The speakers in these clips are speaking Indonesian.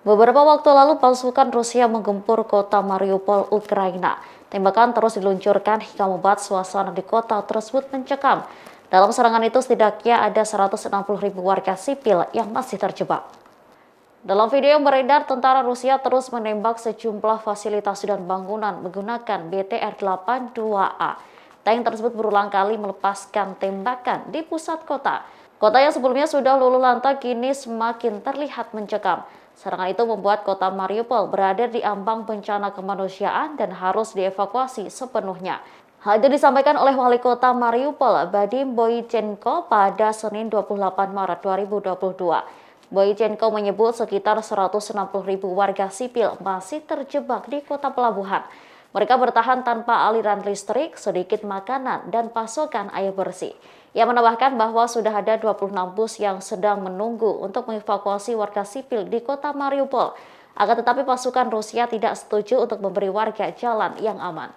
Beberapa waktu lalu pasukan Rusia menggempur kota Mariupol, Ukraina. Tembakan terus diluncurkan hingga membuat suasana di kota tersebut mencekam. Dalam serangan itu setidaknya ada 160.000 warga sipil yang masih terjebak. Dalam video yang beredar, tentara Rusia terus menembak sejumlah fasilitas dan bangunan menggunakan BTR-82A. Tank tersebut berulang kali melepaskan tembakan di pusat kota. Kota yang sebelumnya sudah luluh lantang kini semakin terlihat mencekam. Serangan itu membuat kota Mariupol berada di ambang bencana kemanusiaan dan harus dievakuasi sepenuhnya. Hal itu disampaikan oleh Wali Kota Mariupol, Vadim Boychenko pada Senin 28 Maret 2022. Boychenko menyebut sekitar 160.000 warga sipil masih terjebak di kota pelabuhan. Mereka bertahan tanpa aliran listrik, sedikit makanan, dan pasokan air bersih. Ia menambahkan bahwa sudah ada 26 bus yang sedang menunggu untuk mengevakuasi warga sipil di kota Mariupol. Akan tetapi pasukan Rusia tidak setuju untuk memberi warga jalan yang aman.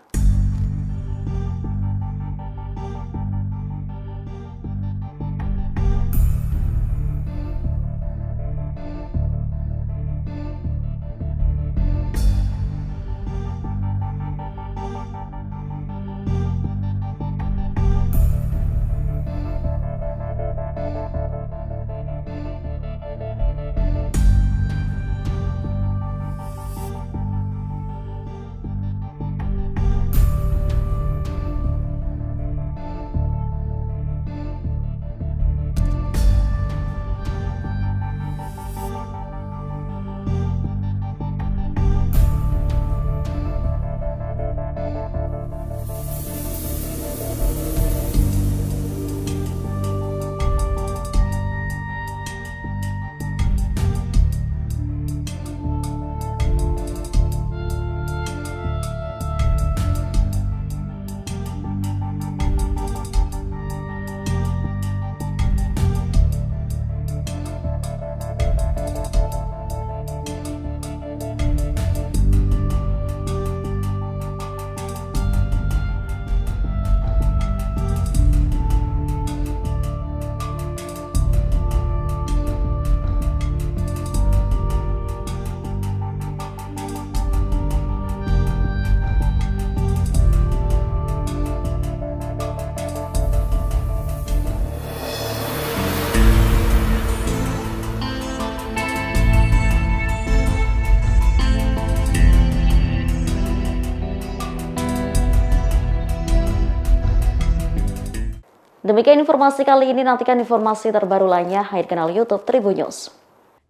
Demikian informasi kali ini, nantikan informasi terbaru lainnya di kanal YouTube Tribun News.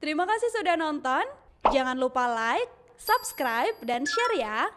Terima kasih sudah nonton, jangan lupa like, subscribe, dan share ya!